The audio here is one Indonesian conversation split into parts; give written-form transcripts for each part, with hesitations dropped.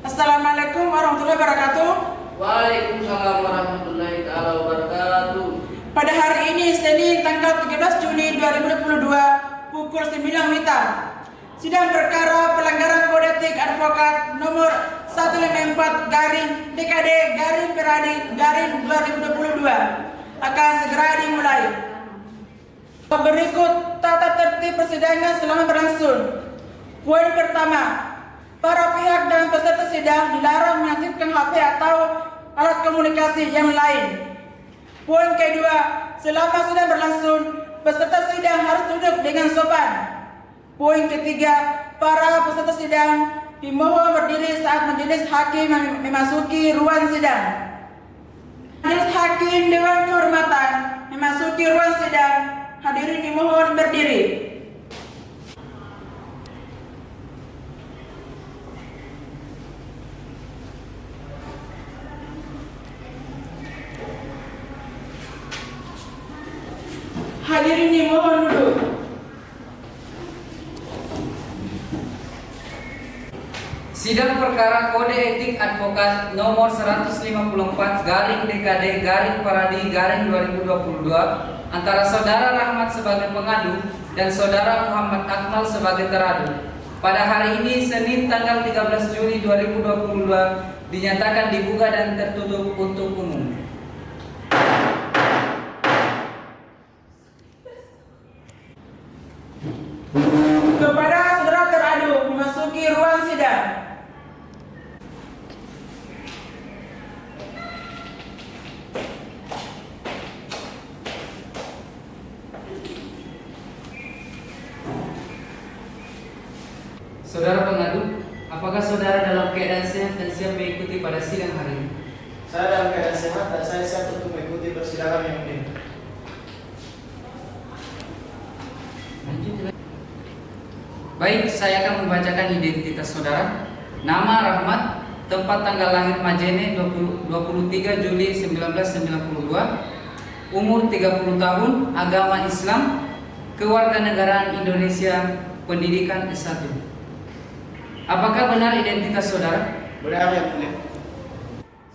Assalamualaikum warahmatullahi wabarakatuh. Waalaikumsalam warahmatullahi taala wabarakatuh. Pada hari ini Senin tanggal 13 Juni 2022 pukul 9 WITA, sidang perkara pelanggaran kode etik advokat nomor 154 garing DKD garing Peradi garing 2022 akan segera dimulai. Berikut tata tertib persidangan selama berlangsung. Poin pertama, para pihak dan peserta sidang dilarang mengaktifkan HP atau alat komunikasi yang lain. Poin kedua, selama sidang berlangsung, peserta sidang harus duduk dengan sopan. Poin ketiga, para peserta sidang dimohon berdiri saat majelis hakim memasuki ruang sidang. Majelis hakim dengan kehormatan memasuki ruang sidang, hadirin dimohon berdiri. Hadirin dimohon duduk. Sidang perkara kode etik advokat nomor 154 garing DKD garing Peradi garing 2022 antara Saudara Rahmat sebagai pengadu dan Saudara Muhammad Akmal sebagai teradu pada hari ini Senin tanggal 13 Juli 2022 dinyatakan dibuka dan tertutup untuk umum. Kepada saudara teradu memasuki ruang sidang. Saudara pengadu, apakah saudara dalam keadaan sehat dan siap mengikuti pada sidang hari ini? Saya dalam keadaan sehat dan saya siap untuk mengikuti persidangan yang ini. Baik, saya akan membacakan identitas saudara. Nama Rahmat, tempat tanggal lahir Majene 23 Juli 1992, umur 30 tahun, agama Islam, kewarganegaraan Indonesia, pendidikan S1. Apakah benar identitas saudara? Benar yang mulia.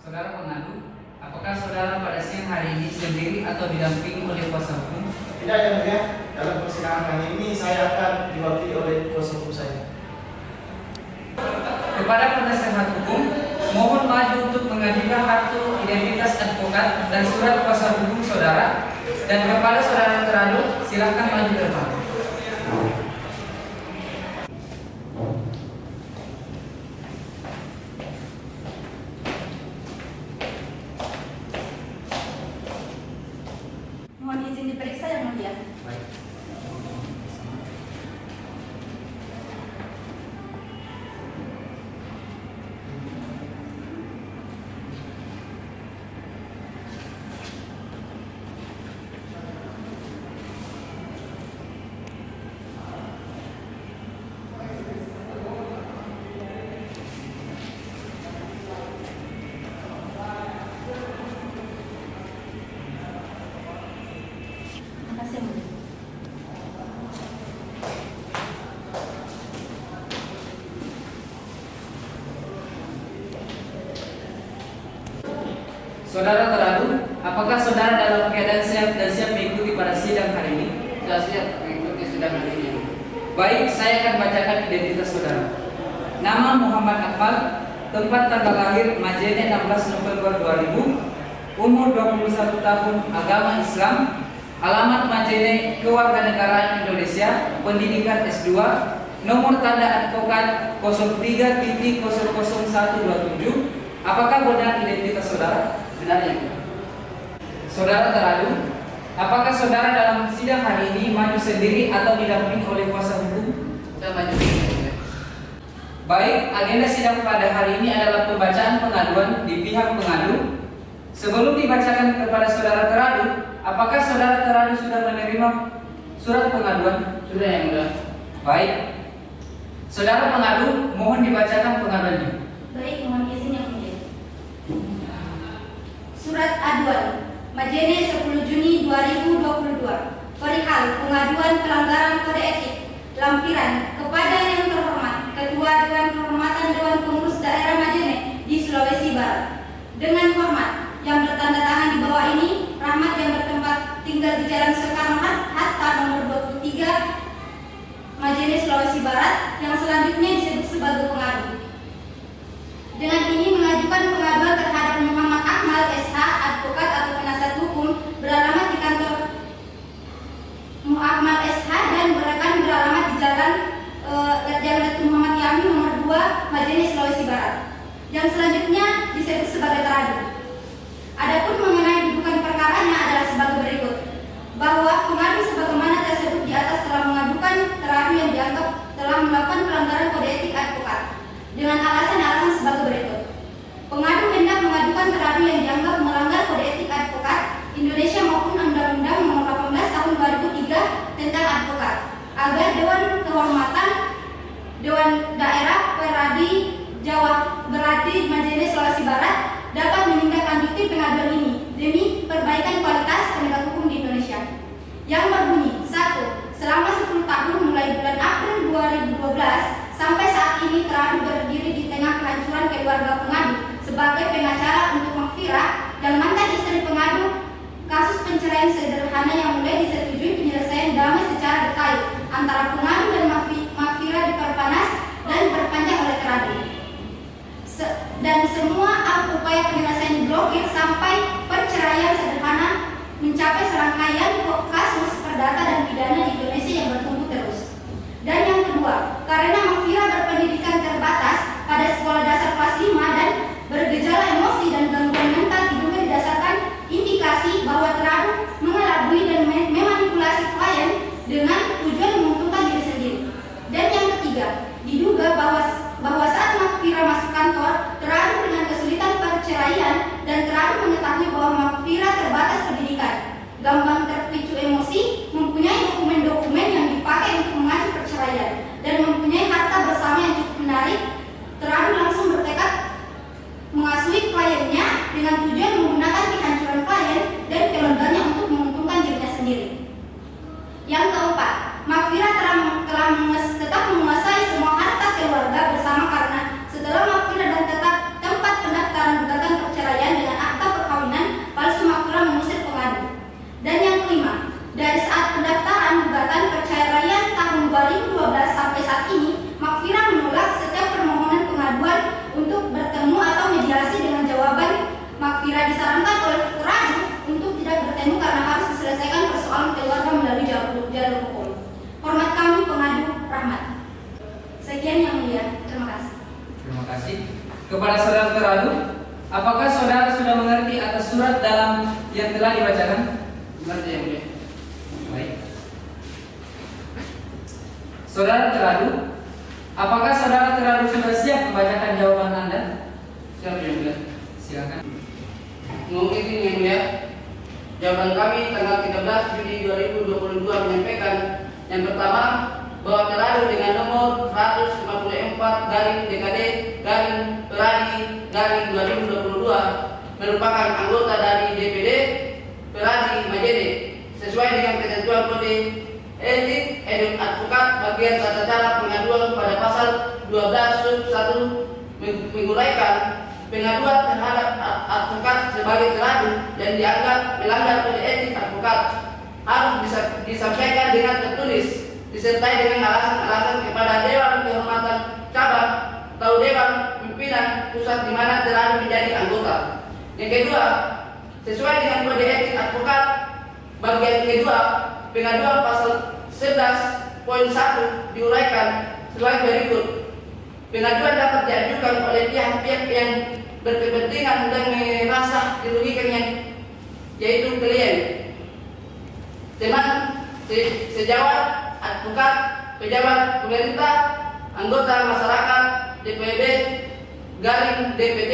Saudara pengadu, apakah saudara pada siang hari ini sendiri atau didampingi oleh kuasa hukum? Tidak yang mulia. Dalam persidangan kali ini saya akan diwakili oleh kuasa hukum saya. Kepada penasehat hukum, mohon maju untuk mengajukan kartu identitas advokat dan surat kuasa hukum saudara. Dan kepada saudara teradu, silakan maju ke depan. Mohon izin diperiksa yang mulia. Baik. Terima kasih yang mulia. Saudara teradu, apakah saudara dalam keadaan sehat dan siap mengikuti pada sidang hari ini? Saya siap mengikuti sidang hari ini. Baik, saya akan bacakan identitas saudara. Nama Muhammad Akmal, tempat tanggal lahir Majene 16 November 2000, umur 21 tahun, agama Islam, alamat Majene, kewarganegaraan Indonesia, pendidikan S2, nomor tanda advokat 03.00127. Apakah benar identitas saudara? Benar yang mulia. Saudara teradu, apakah saudara dalam sidang hari ini maju sendiri atau didampingi oleh kuasa hukum? Saya maju yang mulia. Baik, agenda sidang pada hari ini adalah pembacaan pengaduan di pihak pengadu. Sebelum dibacakan kepada saudara teradu, apakah saudara teradu sudah menerima surat pengaduan? Sudah yang mulia. Baik. Saudara pengadu, mohon dibacakan pengaduannya. Baik, mohon izin yang mulia. Surat aduan Majene 10 Juni 2022 perihal pengaduan pelanggaran kode etik lampiran kepada yang terhormat Ketua Dewan Kehormatan Dewan Pengurus Daerah Majene Dengan hormat, yang bertanda tangan di bawah ini, Rahmat yang bertempat tinggal di Jalan Soekarno-Hatta nomor 23, Majene, Sulawesi Barat, yang selanjutnya disebut sebagai pengadu. Dengan ini mengajukan pengaduan terhadap Muhammad Akmal SH, advokat atau penasihat hukum, beralamat di kantor Akmal SH dan rekan beralamat di Jalan Datu Muhammad Yamin nomor 2, Majene, Sulawesi Barat, yang selanjutnya disebut sebagai teradu. Adapun mengenai dudukan perkaranya adalah sebagai berikut, bahwa pengadu sebagaimana tersebut di atas telah mengadukan teradu yang dianggap telah melakukan pelanggaran kode etik advokat dengan alasan-alasan sebagai berikut. Pengadu hendak mengadukan teradu yang dianggap melanggar kode etik advokat Indonesia maupun Undang-Undang Nomor 18 Tahun 2003 tentang advokat, agar Dewan Kehormatan Dewan Daerah Peradi Jawa Beradi Majene, Sulawesi Barat dapat menindaklanjuti pengaduan ini demi perbaikan kualitas penegak hukum di Indonesia, yang berbunyi: 1. Selama 10 tahun mulai bulan April 2012 sampai saat ini teradu berdiri di tengah kehancuran keluarga pengadu sebagai pengacara untuk Makfira yang mantan istri pengadu kasus perceraian sederhana yang mulai disetujui penyelesaian damai secara detail antara pengadu dan Makfira diperpanas dan berpanjang oleh teradu. Dan semua upaya penyelesaian diblokir sampai perceraian sederhana mencapai serangkaian kasus perdata dan pidana di Indonesia yang bertumbuh terus. Dan yang kedua, karena Makfira berpendidikan terbatas pada sekolah dasar kelas 5 dan bergejala emosi dan gangguan mental diduga didasarkan indikasi bahwa teradu mengelabui dan memanipulasi klien dengan tujuan menguntungkan diri sendiri. Dan yang ketiga, diduga bahwa saat Makfira masuk kantor, teradu dengan kesulitan perceraian dan teradu mengetahui bahwa Makfira terbatas pendidikan, gampang terpicu emosi, mempunyai dokumen-dokumen yang dipakai untuk mengacu perceraian, dan mempunyai harta bersama yang cukup menarik. Teradu langsung bertekad mengasuhi kliennya dengan tujuan menggunakan kehancuran klien dan keluarganya untuk menguntungkan dirinya sendiri. Yang keempat, Makfira tetap menguasai semua harta keluarga bersama karena setelah Makfira dan tetap tempat pendaftaran gugatan perceraian dengan akta perkawinan palsu, Makfira mengusir pengadu. Dan yang kelima, dari saat pendaftaran gugatan perceraian tahun 2012 sampai saat ini, Makfira menolak setiap permohonan pengaduan untuk bertemu atau mediasi dengan jawaban Makfira disarankan oleh teradu untuk tidak bertemu karena harus diselesaikan persoalan keluarga melalui jalur hukum. Hormat kami pengadu, Rahmat. Sekian yang mulia, terima kasih. Terima kasih. Kepada saudara teradu, apakah saudara sudah mengerti atas surat dalam yang telah dibacakan? Mengerti yang mulia. Baik. Saudara teradu, apakah saudara teradu sudah siap membacakan jawaban Anda? Siap yang mulia. Silakan. Mohon izin yang mulia. Jawaban kami tanggal 13 Juni 2022 menyampaikan yang pertama, bahwa teradu dengan nomor 154-DKD-Peradi-2022 merupakan anggota dari DPD Peradi Majene sesuai dengan ketentuan kode etik advokat bagian tata cara pengaduan pada pasal 12 sub 1 menguraikan pengaduan terhadap advokat sebagai teradu yang dianggap melanggar kode etik advokat harus disampaikan dengan tertulis disertai dengan alasan-alasan kepada Dewan Kehormatan Cabang atau Dewan Pimpinan Pusat di mana teradu menjadi anggota. Yang kedua, sesuai dengan kode etik advokat bagian kedua, pengaduan pasal 11.1 diuraikan sebagai berikut. Pengaduan dapat diajukan oleh pihak-pihak yang berkepentingan dan merasa dirugikannya, yaitu klien, teman sejawat, advokat, pejabat pemerintah, anggota masyarakat, DPD, garing DPD,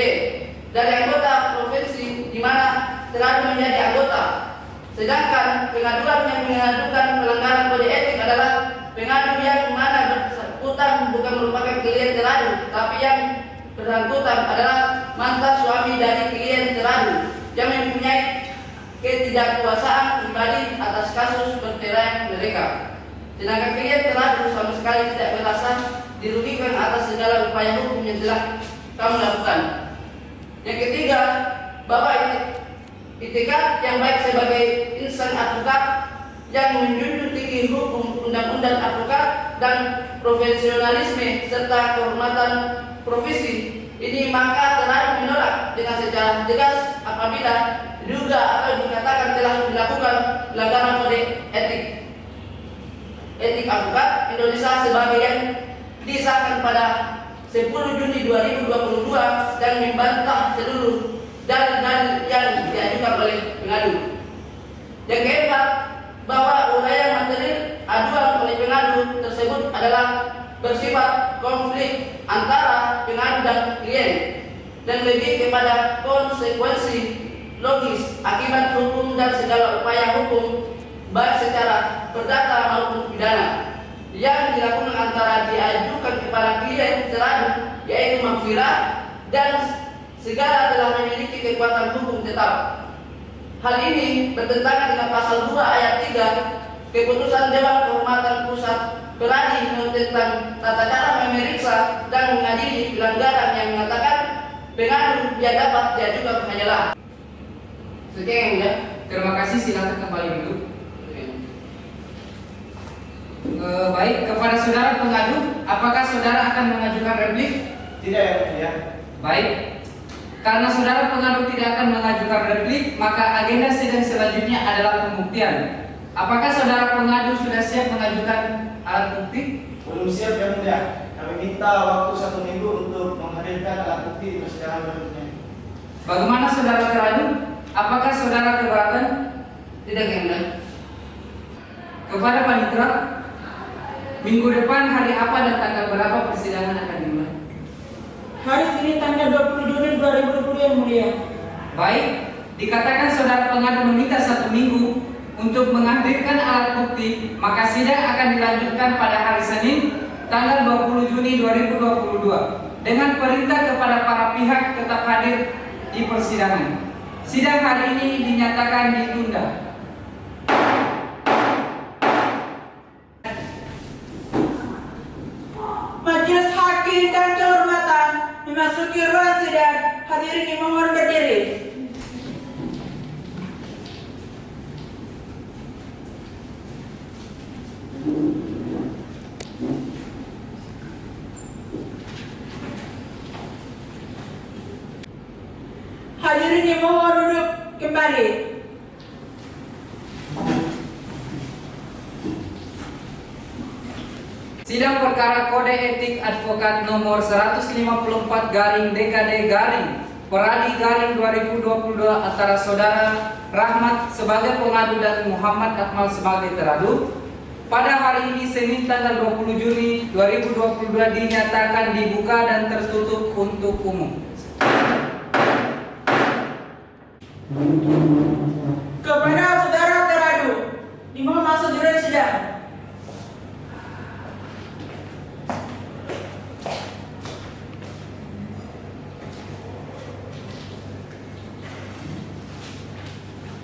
dari anggota provinsi di mana teradu menjadi anggota. Sedangkan pengaduan yang mengadukan pelanggaran kode etik adalah pengadu yang mana bersangkutan bukan merupakan klien teradu, tapi yang bersangkutan adalah mantan suami dari klien teradu yang mempunyai ketidakkuasaan pribadi atas kasus perceraian mereka. Sedangkan klien teradu sama sekali tidak merasa dirugikan atas segala upaya hukum yang telah kamu lakukan. Yang ketiga, bahwa itikat yang baik sebagai insan advokat yang menjunjung tinggi hukum undang-undang advokat dan profesionalisme serta kehormatan profesi ini, maka teradu menolak dengan secara tegas apabila diduga atau dikatakan telah dilakukan pelanggaran kode etik advokat Indonesia sebagai yang disahkan pada 10 Juni 2022 dan membantah seluruh dalil-dalil yang diajukan oleh pengadu. Yang keempat, bahwa uraian materi aduan oleh pengadu tersebut adalah bersifat konflik antara pengadu dan klien dan lebih kepada konsekuensi logis akibat hukum dan segala upaya hukum baik secara perdata maupun pidana yang dilakukan antara diajukan kepada klien teradu yaitu maghfirah dan segala telah memiliki kekuatan hukum tetap. Hal ini bertentangan dengan pasal 2 ayat 3 keputusan Dewan Kehormatan Pusat Peradi tentang tata cara memeriksa dan mengadili pelanggaran yang mengatakan pengadu dia dapat diajukan hanyalah. Sekian ya. Terima kasih, silakan kembali duduk. Baik, kepada saudara pengadu, apakah saudara akan mengajukan replik? Tidak ya mulia. Baik, karena saudara pengadu tidak akan mengajukan replik, maka agenda sidang selanjutnya adalah pembuktian. Apakah saudara pengadu sudah siap mengajukan alat bukti? Belum siap ya mulia. Kami minta waktu 1 minggu untuk menghadirkan alat bukti di persidangan berikutnya. Bagaimana saudara teradu? Apakah saudara keberatan? Tidak yang mulia. Kepada panitera, minggu depan hari apa dan tanggal berapa persidangan akan dimulai? Hari Senin tanggal 20 Juni 2020 yang mulia. Baik, dikatakan saudara pengadu meminta 1 minggu untuk menghadirkan alat bukti, maka sidang akan dilanjutkan pada hari Senin tanggal 20 Juni 2022 dengan perintah kepada para pihak tetap hadir di persidangan. Sidang hari ini dinyatakan ditunda. Majelis Hakim dan Kehormatan memasuki ruang sidang. Hadirin dimohon berdiri. Hadirin dimohon duduk kembali. Sidang perkara kode etik advokat nomor 150/-DKD-Peradi-2022 antara saudara Rahmat sebagai pengadu dan Muhammad Akmal sebagai teradu pada hari ini Senin tanggal 20 Juni 2022 dinyatakan dibuka dan tertutup untuk umum. Kepada saudara teradu, dimohon masuk di ruang sidang.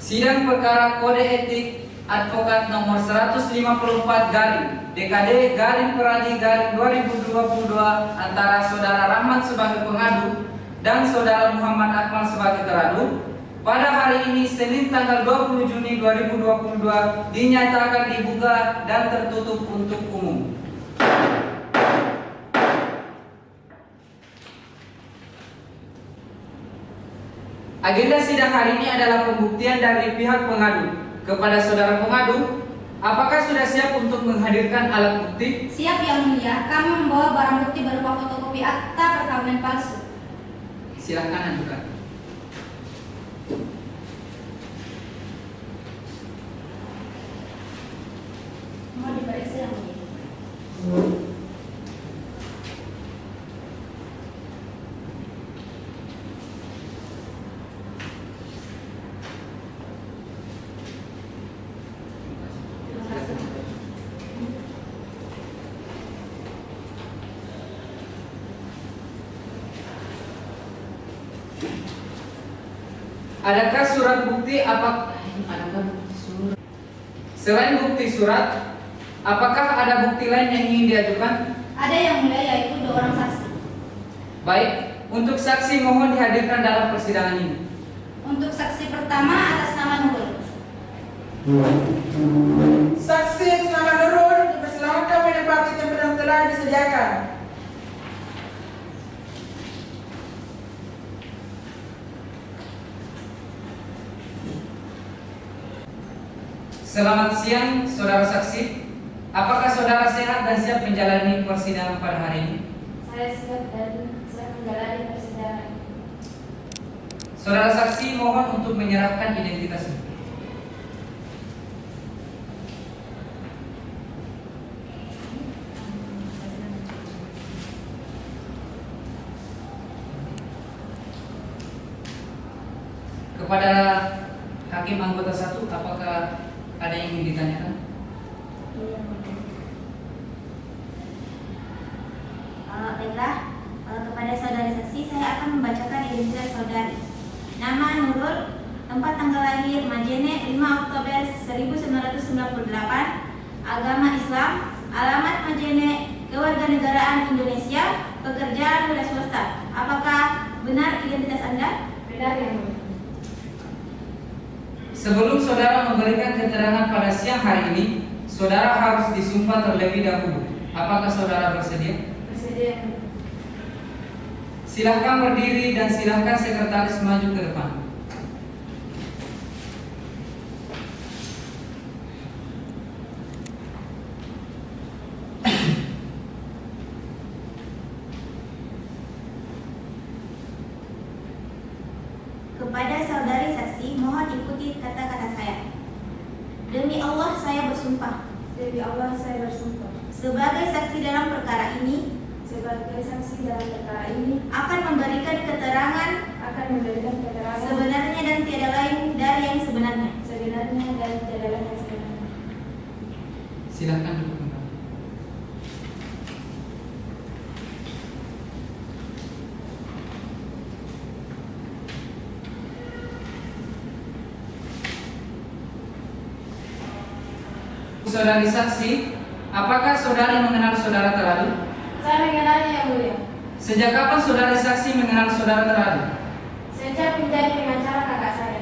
Sidang perkara kode etik advokat nomor 150/-DKD-Peradi-2022 antara saudara Rahmat sebagai pengadu dan saudara Muhammad Akmal sebagai teradu pada hari ini Senin tanggal 20 Juni 2022 dinyatakan dibuka dan tertutup untuk umum. Agenda sidang hari ini adalah pembuktian dari pihak pengadu. Kepada saudara pengadu, apakah sudah siap untuk menghadirkan alat bukti? Siap yang mulia, kami membawa barang bukti berupa fotokopi akta perkawinan palsu. Silahkan ajukan. Mau diperiksa yang mulia. Adakah surat bukti Selain bukti surat, apakah ada bukti lain yang ingin diajukan? Ada yang mulia, yaitu 2 orang saksi. Baik, untuk saksi mohon dihadirkan dalam persidangan ini. Untuk saksi pertama atas nama Nurul. Saksi atas nama Nurul dipersilakan menempati tempat yang telah disediakan. Selamat siang, saudara saksi. Apakah saudara sehat dan siap menjalani persidangan pada hari ini? Saya siap dan siap menjalani persidangan. Saudara saksi mohon untuk menyerahkan identitasnya. Kepada hakim anggota 1, apakah ada yang ingin ditanyakan? Baiklah, kepada saudari saksi saya akan membacakan identitas saudari. Nama Nurul, tempat tanggal lahir Majene 5 Oktober 1998, agama Islam, alamat Majene, kewarganegaraan Indonesia, pekerjaan wira swasta. Apakah benar identitas Anda? Benar, yang mulia. Sebelum saudara memberikan keterangan pada siang hari ini, saudara harus disumpah terlebih dahulu. Apakah saudara bersedia? Bersedia. Silahkan berdiri dan silahkan sekretaris maju ke depan. Kepada saudari saksi, mohon ikuti kata-kata saya. Demi Allah saya bersumpah. Demi Allah saya bersumpah. Sebagai saksi dalam perkara ini. Sebagai saksi dalam perkara ini. Akan memberikan keterangan. Akan memberikan keterangan. Sebenarnya dan tiada lain dari yang sebenarnya. Sebenarnya dan tiada lain yang sebenarnya. Silahkan duduk kembali. Saudari saksi, apakah saudari mengenal saudara teradu? Saya mengenalnya, yang mulia. Sejak kapan saudari saksi mengenal saudara teradu? Sejak menjadi pengacara kakak saya.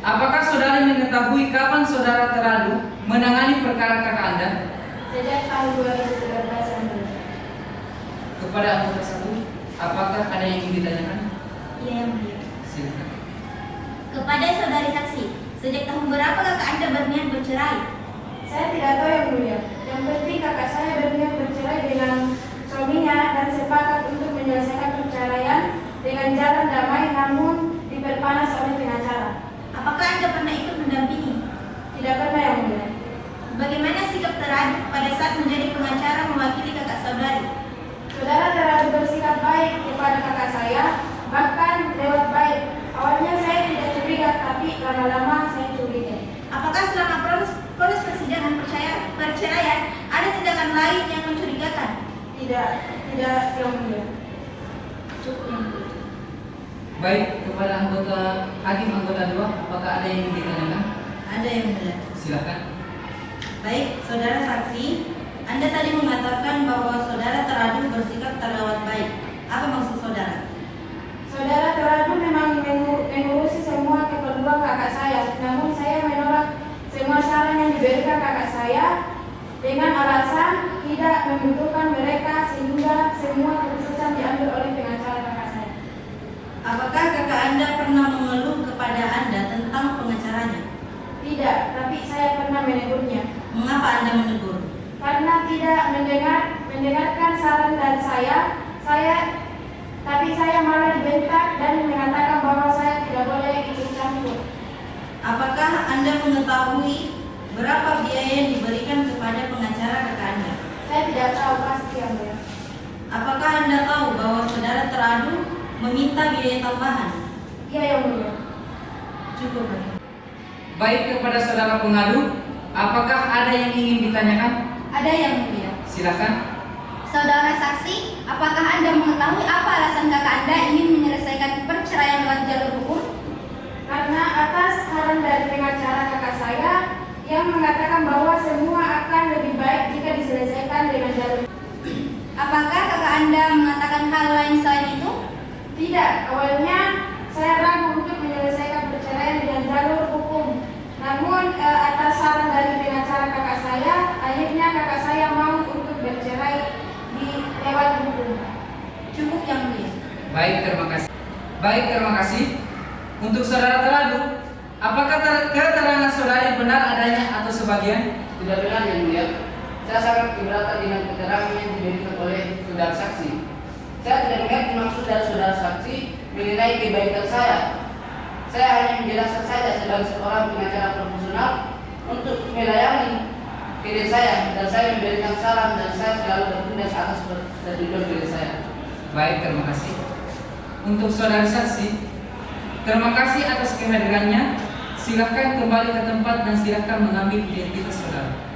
Apakah saudari mengetahui kapan saudara teradu menangani perkara kakak Anda? Sejak tahun 2013, yang mulia. Kepada anggota 1, apakah ada yang ingin ditanyakan? Iya, yang mulia. Silakan. Kepada saudari saksi, sejak tahun berapa kakak Anda berniat bercerai? Saya tidak tahu, yang mulia. Yang penting kakak saya berniat bercerai dengan suaminya dan sepakat untuk menyelesaikan perceraian dengan jalan damai, namun diperpanas oleh pengacara. Apakah Anda pernah ikut mendampingi? Tidak pernah, yang mulia. Bagaimana sikap teradu pada saat menjadi pengacara mewakili kakak saudari? Saudara terlalu bersikap baik kepada kakak saya, bahkan lewat baik. Awalnya saya tidak curiga, tapi lama-lama saya curiga. Apakah selama proses persidangan perceraian ada tindakan lain yang mencurigakan? Tidak, yang mulia. Cukup, yang mulia. Baik, kepada hakim anggota 2, apakah ada yang ingin ditanyakan? Ada, yang mulia. Silakan. Baik, saudara saksi, Anda tadi mengatakan bahwa saudara teradu bersikap terlewat baik. Apa maksud saudara? Saudara teradu memang mengurusi semua keperluan kakak saya, namun saya menolak semua saran yang diberikan kakak saya dengan alasan tidak membutuhkan mereka sehingga semua keputusan diambil oleh pengacara kakak saya. Apakah kakak Anda pernah mengeluh kepada Anda tentang pengacaranya? Tidak, tapi saya pernah menegurnya. Mengapa Anda menegur? Karena tidak mendengarkan saran dari tapi saya malah dibentak dan mengatakan bahwa saya tidak boleh ikut campur. Apakah Anda mengetahui berapa biaya yang diberikan kepada pengacara kakak Anda? Saya tidak tahu pasti, yang mulia. Apakah Anda tahu bahwa saudara teradu meminta biaya tambahan? Iya, yang mulia. Cukup. Baik, kepada saudara pengadu, apakah ada yang ingin ditanyakan? Ada, yang mulia. Silakan. Saudara saksi, apakah Anda mengetahui apa alasan kakak Anda ingin menyelesaikan perceraian lewat jalur hukum? Karena atas saran dari pengacara kakak saya yang mengatakan bahwa semua akan lebih baik jika diselesaikan dengan jalur. Apakah kakak Anda mengatakan hal lain selain itu? Tidak, awalnya saya ragu untuk menyelesaikan atas saran dari pengacara kakak saya, akhirnya kakak saya mau untuk bercerai di lewat hukum. Cukup yang mulia. Baik, terima kasih. Baik, terima kasih. Untuk saudara teradu, apakah keterangan saudari benar adanya atau sebagian? Tidak benar yang mulia. Saya sangat keberatan dengan keterangan yang diberikan oleh saudara saksi. Saya tidak mengerti maksud dari saudara saksi mengenai kebaikan saya. Saya hanya menjelaskan saja sebagai seorang pengacara profesional untuk melayani klien saya, dan saya memberikan saran dan saya selalu bertindak atas persetujuan klien saya. Baik, terima kasih. Untuk saudara saksi, terima kasih atas kehadirannya. Silakan kembali ke tempat dan silakan mengambil identitas saudara.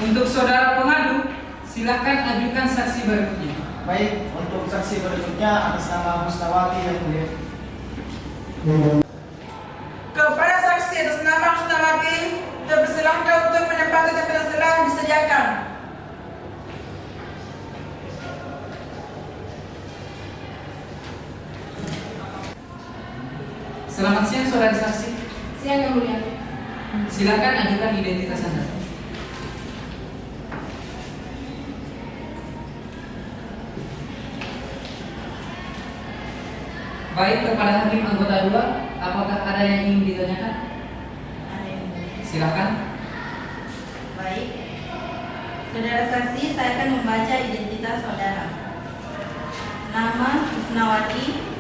Untuk saudara pengadu, silakan ajukan saksi berikutnya. Baik, untuk saksi berikutnya atas nama Husnawati yang mulia. Kepada saksi atas nama Husnawati, dipersilahkan untuk menempati tempat yang telah disediakan. Selamat siang saudara saksi. Siang yang mulia. Silakan ajukan identitas Anda. Baik, kepada hakim anggota 2, apakah ada yang ingin ditanyakan? Ada yang mulia. Silakan. Baik. Saudara saksi, saya akan membaca identitas saudara. Nama Husnawati,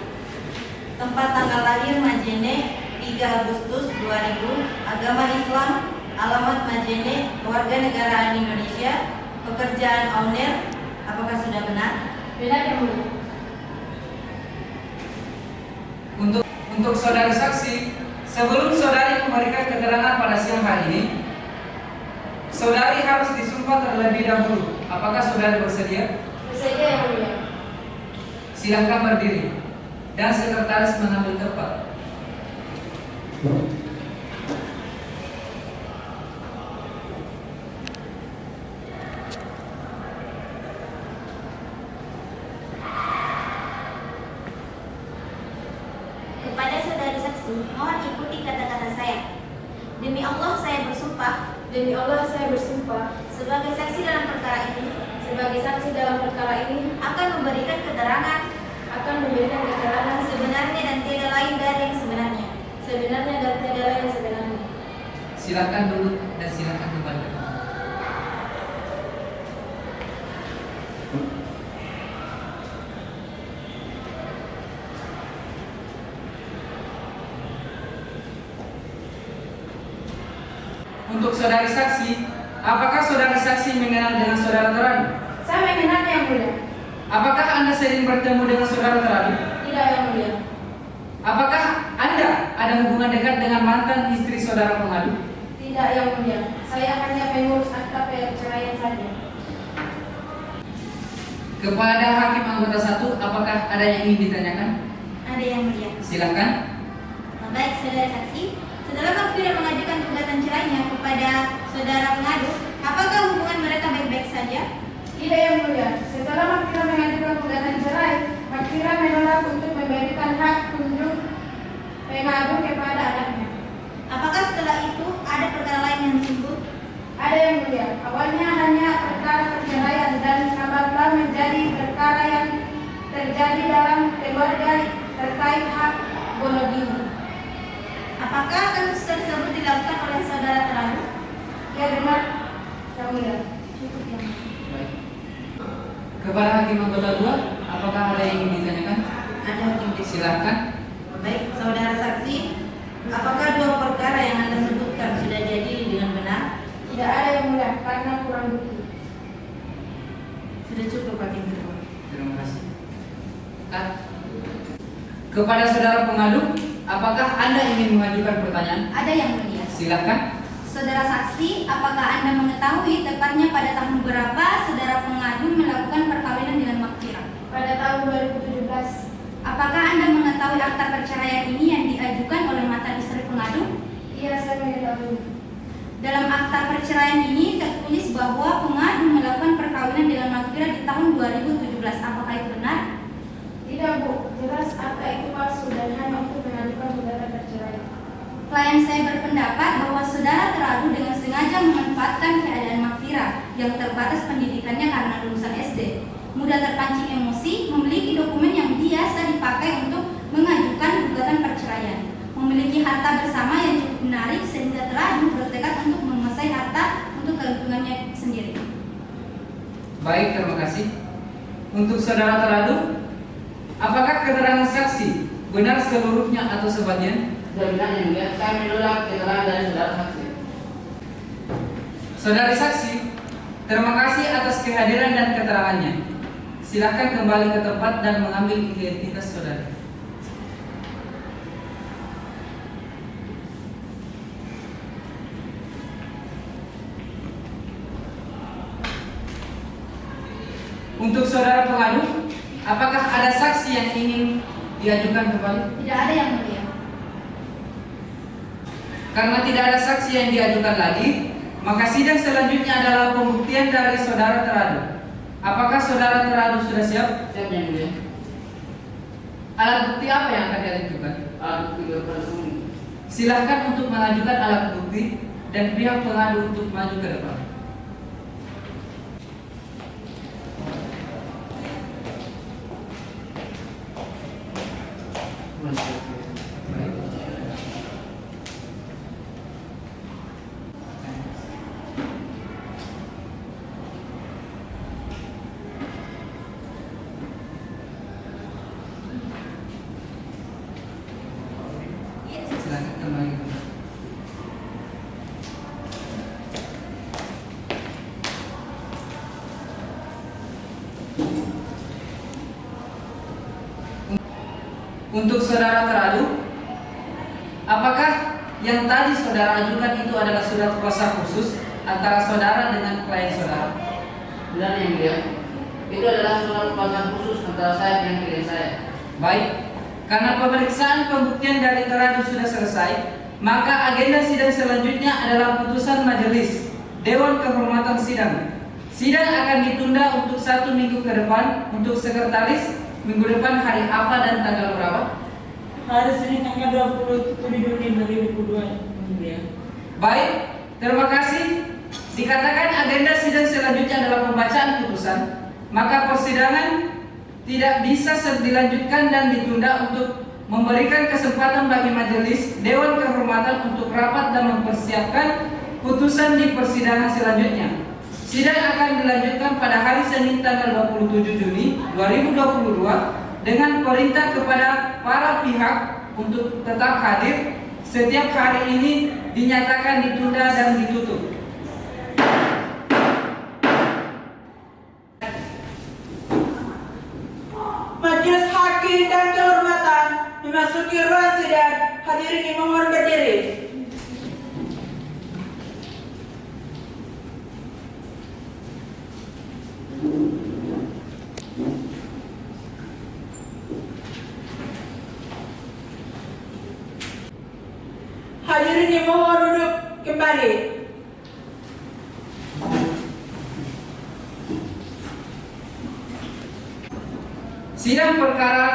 tempat tanggal lahir Majene 3 Agustus 2000, agama Islam, alamat Majene, keluarga negaraan Indonesia, pekerjaan owner. Apakah sudah benar? Benar yang mulia. Untuk saudara saksi, sebelum saudari memberikan keterangan pada siang hari ini, saudari harus disumpah terlebih dahulu. Apakah saudari bersedia? Bersedia yang mulia. Silakan berdiri dan sekretaris mengambil tempat. Kepada saudara saksi, mohon ikuti kata-kata saya. Demi Allah saya bersumpah Demi Allah saya bersumpah sebagai saksi dalam perkara ini sebagai saksi dalam perkara ini akan memberikan keterangan akan memberikan keterangan sebenarnya dan tiada lain dari yang sebenarnya. sebenarnya dan tiada lain sebenarnya. Silakan duduk dan silakan kembali. Untuk saudari saksi, apakah saudari saksi mengenal dengan saudara teradu? Saya mengenalnya yang mulia. Apakah Anda sering bertemu dengan saudara teradu? Tidak yang mulia. Apakah Anda ada hubungan dekat dengan mantan istri saudara pengadu? Tidak yang mulia. Saya hanya mengurus akta perceraian saja. Kepada hakim anggota 1, apakah ada yang ingin ditanyakan? Ada yang mulia. Silakan. Baik saudara saksi, setelah Bang Firman mengajukan gugatan cerainya kepada saudara pengadu, apakah hubungan mereka baik-baik saja? Tidak yang mulia. Setelah Makfira mengajukan gugatan cerai, Makfira menolak untuk memberikan hak kunjung pengadu kepada anaknya. Apakah setelah itu ada perkara lain yang timbul? Ada yang mulia. Awalnya hanya perkara perceraian dan lambatlah menjadi perkara yang terjadi dalam keluarga terkait hak Bonodini. Apakah kasus tersebut dilakukan oleh saudara teradu? Ya benar, yang mulia. Cukup yang mulia. Baik. Kepada hakim anggota 2, apakah ada yang ingin ditanyakan? Ada hakim di sini. Silakan. Baik, saudara saksi, apakah 2 perkara yang Anda sebutkan sudah diadili dengan benar? Tidak ada yang mulia karena kurang bukti. Sudah cukup hakim kedua. Terima kasih. Kat. Kepada saudara pengadu, apakah Anda ingin mengajukan pertanyaan? Ada yang mulia. Silakan. Saudara saksi, apakah Anda mengetahui tepatnya pada tahun berapa saudara pengadu melakukan perkawinan dengan Makfira? Pada tahun 2017, Apakah Anda mengetahui akta perceraian ini yang diajukan oleh mantan istri pengadu? iya saya mengetahui. Dalam akta perceraian ini tertulis bahwa pengadu melakukan perkawinan perkawinan dengan Makfira di tahun 2017. Apakah itu benar? Tidak Bu, jelas akta itu palsu dan hanya untuk mengajukan gugatan perceraian. Klien saya berpendapat bahwa saudara teradu dengan sengaja memanfaatkan keadaan Makfira yang terbatas pendidikannya karena lulusan SD, mudah terpancing emosi, memiliki dokumen yang biasa dipakai untuk mengajukan gugatan perceraian, memiliki harta bersama yang cukup menarik sehingga teradu bertekad untuk menguasai harta untuk keuntungannya sendiri. Baik, terima kasih. Untuk saudara teradu, apakah keterangan saksi benar seluruhnya atau sebagian? Sudah benar yang mulia, saya menolak keterangan dari saudara saksi. Saudari saksi, terima kasih atas kehadiran dan keterangannya. Silakan kembali ke tempat dan mengambil identitas saudara. Untuk saudara pengadu, apakah ada saksi yang ingin diajukan kembali? Tidak ada yang mulia. Karena tidak ada saksi yang diajukan lagi, maka sidang selanjutnya adalah pembuktian dari saudara teradu. Apakah saudara teradu sudah siap? Siap yang mulia. Alat bukti apa yang akan diajukan? Alat bukti kepada umum. Silahkan untuk mengajukan alat bukti dan pihak pengadu untuk maju ke depan. Silakan kembali ke tempat. Untuk saudara teradu, apakah yang tadi saudara ajukan itu adalah surat kuasa khusus antara saudara dengan klien saudara? Benar yang mulia. Itu adalah surat kuasa khusus antara saya dengan klien saya. Baik, karena pemeriksaan pembuktian dari teradu sudah selesai, maka agenda sidang selanjutnya adalah putusan majelis Dewan Kehormatan Sidang. Sidang akan ditunda untuk 1 minggu ke depan. Untuk sekretaris, minggu depan hari apa dan tanggal berapa? Hari Senin tanggal 27 Juni 2022. Baik, terima kasih. Dikatakan agenda sidang selanjutnya adalah pembacaan putusan, maka persidangan tidak bisa dilanjutkan dan ditunda untuk memberikan kesempatan bagi majelis Dewan Kehormatan untuk rapat dan mempersiapkan putusan di persidangan selanjutnya. Sidang akan dilanjutkan pada hari Senin tanggal 27 Juni 2022 dengan perintah kepada para pihak untuk tetap hadir. Setiap hari ini dinyatakan ditunda dan ditutup. Majelis Hakim dan Kehormatan memasuki ruang sidang. Hadirin dimohon berdiri. Hadirin dimohon duduk kembali. Sidang perkara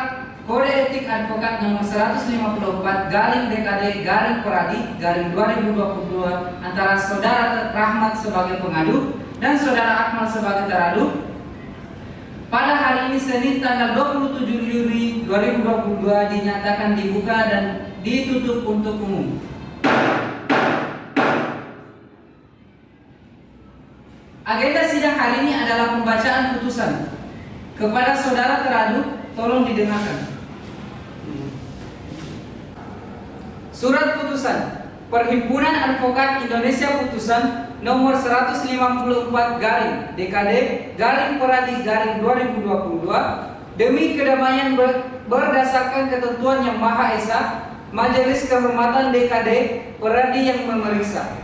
Kode Etik Advokat nomor 154 garing DKD garing Peradi garing 2022 antara saudara Rahmat sebagai pengadu dan saudara Akmal sebagai teradu pada hari ini Senin tanggal 27 Juli 2022 dinyatakan dibuka dan ditutup untuk umum. Agenda sidang hari ini adalah pembacaan putusan. Kepada saudara teradu, tolong didengarkan. Surat putusan Perhimpunan Advokat Indonesia Putusan nomor 154 garing DKD garing Peradi garing 2022 demi kedamaian berdasarkan ketentuan yang Maha Esa, Majelis Kehormatan DKD Peradi yang memeriksa,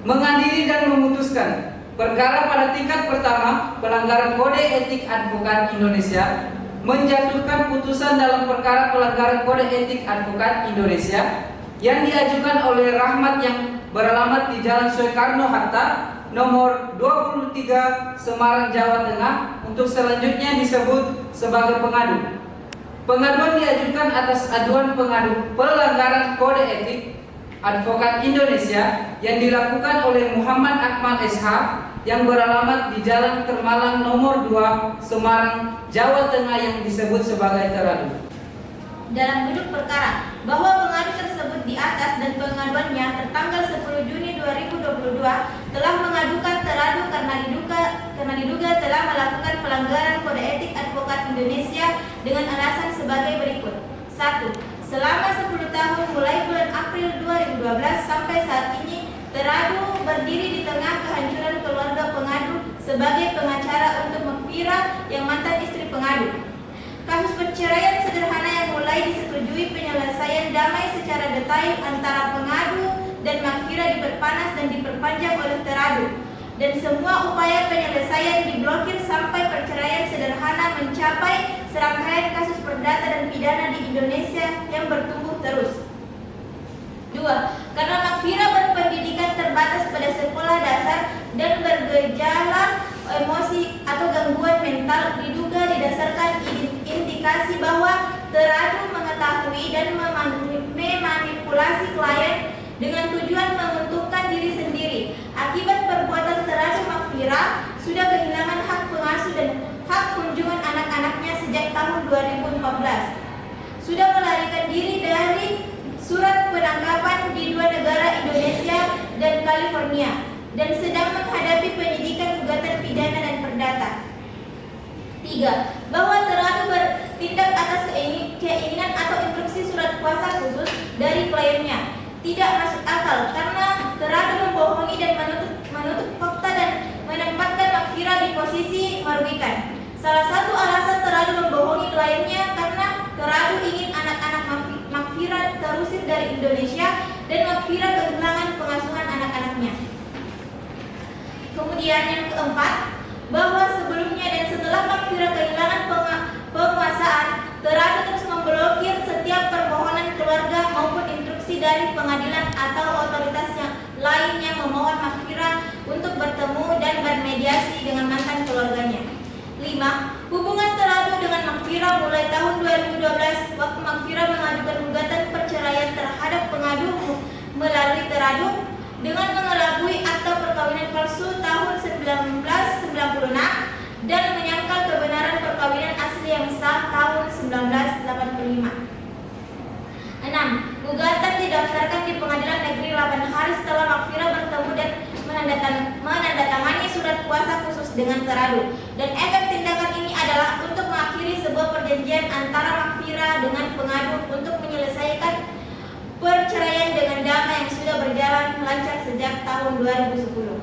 mengadili dan memutuskan perkara pada tingkat pertama pelanggaran Kode Etik Advokat Indonesia, menjatuhkan putusan dalam perkara pelanggaran Kode Etik Advokat Indonesia yang diajukan oleh Rahmat yang beralamat di Jalan Soekarno Hatta nomor 23 Semarang, Jawa Tengah untuk selanjutnya disebut sebagai pengadu. Pengaduan diajukan atas aduan pengadu pelanggaran kode etik advokat Indonesia yang dilakukan oleh Muhammad Akmal SH yang beralamat di Jalan Termalang nomor 2 Semarang, Jawa Tengah yang disebut sebagai teradu. Dalam duduk perkara bahwa pengadu tersebut di atas dan pengaduannya tertanggal 10 Juni 2022 telah mengadukan teradu karena diduga telah melakukan pelanggaran kode etik advokat Indonesia dengan alasan sebagai berikut. 1. Selama 10 tahun mulai bulan April 2012 sampai saat ini, teradu berdiri di tengah kehancuran keluarga pengadu sebagai pengacara untuk Makfira yang mantan istri pengadu. Kasus perceraian sederhana yang mulai disetujui penyelesaian damai secara detail antara pengadu dan Makfira diperpanas dan diperpanjang oleh teradu, dan semua upaya penyelesaian diblokir sampai perceraian sederhana mencapai serangkaian kasus perdata dan pidana di Indonesia yang bertumbuh terus. 2. Karena Makfira berpendidikan terbatas pada sekolah dasar dan bergejala emosi atau gangguan mental, diduga didasarkan indikasi bahwa teradu mengetahui dan memanipulasi klien dengan tujuan menguntungkan diri sendiri. Akibat perbuatan teradu, Makfira sudah kehilangan hak pengasuh dan hak kunjungan anak-anaknya sejak tahun 2014. Sudah melarikan diri dari surat penangkapan di 2 negara, Indonesia dan California, dan sedang menghadapi penyidikan gugatan pidana dan perdata. 3. Bahwa teradu bertindak atas keinginan atau instruksi surat kuasa khusus dari kliennya. Tidak masuk akal karena teradu membohongi dan menutup fakta dan menempatkan Makfira di posisi merugikan. Salah satu alasan teradu membohongi kliennya karena teradu ingin anak-anak Makfira terusir dari Indonesia dan Makfira kehilangan pengasuhan anak-anaknya. Kemudian yang keempat, bahwa sebelumnya dan setelah Makfira kehilangan penguasaan, teradu terus memblokir setiap permohonan keluarga maupun instruksi dari pengadilan atau otoritas yang lain yang memohon Makfira untuk bertemu dan bermediasi dengan mantan keluarganya. 5. Hubungan teradu dengan Makfira mulai tahun 2012 waktu Makfira mengajukan gugatan perceraian terhadap pengadu melalui teradu dengan mengelabui akta perkawinan palsu tahun 1996 dan menyangkal kebenaran perkawinan asli yang sah tahun 1985. 6. Gugatan didaftarkan di Pengadilan Negeri 8 hari setelah Makfira bertemu dan menandatangani surat kuasa khusus dengan teradu, dan efek tindakan ini adalah untuk mengakhiri sebuah perjanjian antara Makfira dengan pengadu untuk menyelesaikan perceraian dengan damai yang sudah berjalan lancar sejak tahun 2010.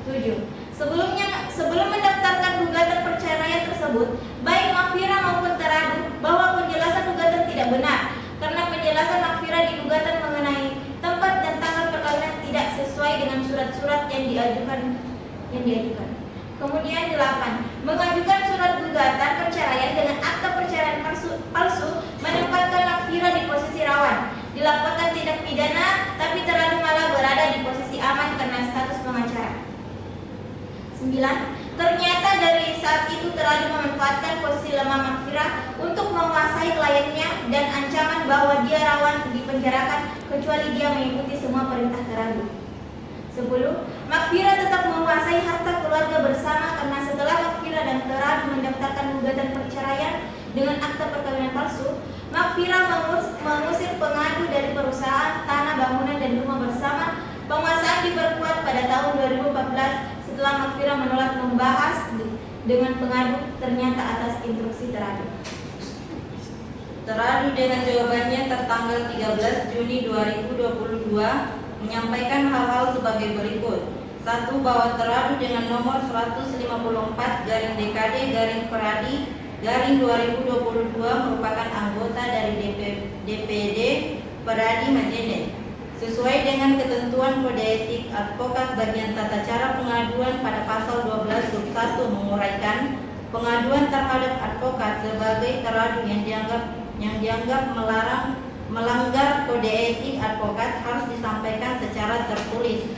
7. Sebelum mendaftarkan gugatan perceraian tersebut, baik Makfira maupun teradu bahwa penjelasan gugatan tidak benar karena penjelasan Makfira di gugatan mengenai tempat dan tanggal perkawinan tidak sesuai dengan surat-surat yang diajukan. Kemudian 8. Mengajukan surat gugatan perceraian dengan akta perceraian palsu menempatkan Makfira di posisi rawan, dilaporkan tindak pidana, tapi teradu malah berada di posisi aman karena status pengacara. 9. Ternyata dari saat itu teradu memanfaatkan posisi lemah Makfira untuk menguasai kliennya dan ancaman bahwa dia rawan dipenjarakan kecuali dia mengikuti semua perintah teradu. 10. Makfira tetap menguasai harta keluarga bersama karena setelah Makfira dan teradu mendaftarkan gugatan perceraian dengan akta perkawinan palsu, Makfira mengusir pengadu dari perusahaan, tanah, bangunan, dan rumah bersama. Penguasaan diperkuat pada tahun 2014 setelah Makfira menolak membahas dengan pengadu ternyata atas instruksi teradu. Teradu dengan jawabannya tertanggal 13 Juni 2022 menyampaikan hal-hal sebagai berikut. 1. Bahwa teradu dengan nomor 154-DKD-Peradi-2022 merupakan anggota dari DPD Peradi Majene. Sesuai dengan ketentuan kode etik advokat bagian tata cara pengaduan pada pasal 12 sub 1 menguraikan pengaduan terhadap advokat sebagai teradu yang dianggap melanggar kode etik advokat harus disampaikan secara tertulis.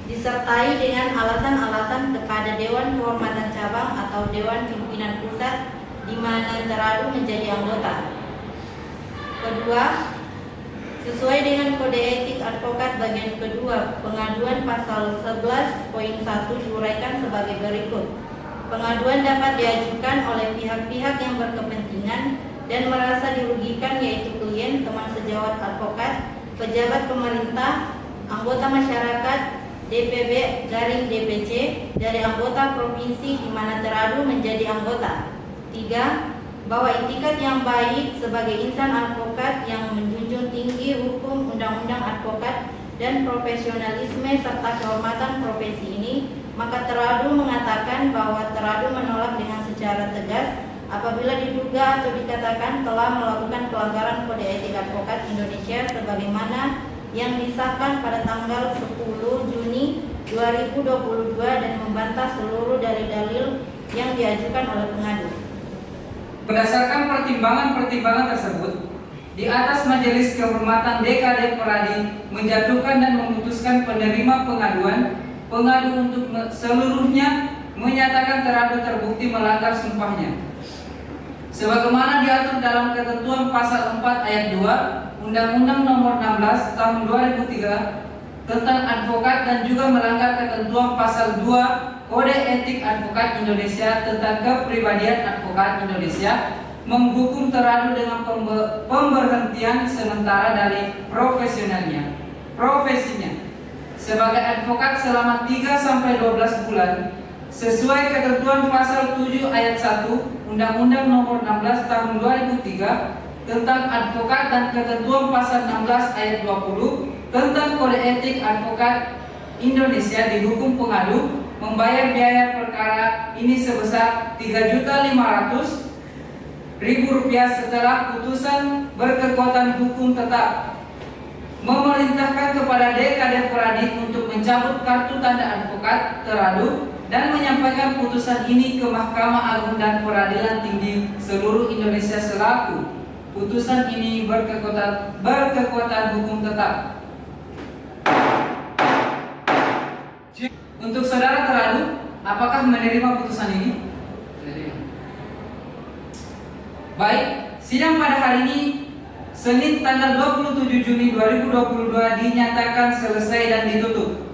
disertai dengan alasan-alasan kepada Dewan Kehormatan Cabang atau Dewan Pimpinan Pusat di mana teradu menjadi anggota. Kedua, sesuai dengan Kode Etik Advokat bagian kedua, pengaduan pasal 11.1 diuraikan sebagai berikut. Pengaduan dapat diajukan oleh pihak-pihak yang berkepentingan dan merasa dirugikan, yaitu klien, teman sejawat advokat, pejabat pemerintah, anggota masyarakat, DPB garing DPC, dari anggota provinsi di mana teradu menjadi anggota. 3. Bahwa itikat yang baik sebagai insan advokat yang menjunjung tinggi hukum, undang-undang advokat, dan profesionalisme serta kehormatan profesi ini, maka teradu mengatakan bahwa teradu menolak dengan secara tegas apabila diduga atau dikatakan telah melakukan pelanggaran Kode Etik Advokat Indonesia sebagaimana yang disahkan pada tanggal 10 Juni 2022 dan membantah seluruh dalil-dalil yang diajukan oleh pengadu. Berdasarkan pertimbangan-pertimbangan tersebut, di atas Majelis Kehormatan DKD Peradi menjatuhkan dan memutuskan penerima pengadu untuk seluruhnya menyatakan teradu terbukti melanggar sumpahnya. Sebagaimana diatur dalam ketentuan pasal 4 ayat 2 Undang-Undang Nomor 16 Tahun 2003 tentang advokat dan juga melanggar ketentuan pasal 2 Kode Etik Advokat Indonesia tentang kepribadian advokat Indonesia, menghukum teradu dengan pemberhentian sementara dari profesinya sebagai advokat selama 3-12 bulan sesuai ketentuan pasal 7 ayat 1 Undang-Undang Nomor 16 Tahun 2003 tentang advokat dan ketentuan pasal 16 ayat 20 tentang Kode Etik Advokat Indonesia, dihukum pengadu membayar biaya perkara ini sebesar Rp3.500.000 setelah putusan berkekuatan hukum tetap, memerintahkan kepada DKD Peradi untuk mencabut kartu tanda advokat teradu dan menyampaikan putusan ini ke Mahkamah Agung dan Peradilan Tinggi seluruh Indonesia selaku putusan ini berkekuatan hukum tetap. Untuk saudara teradu, apakah menerima putusan ini? Baik, sidang pada hari ini Senin tanggal 27 Juni 2022 dinyatakan selesai dan ditutup.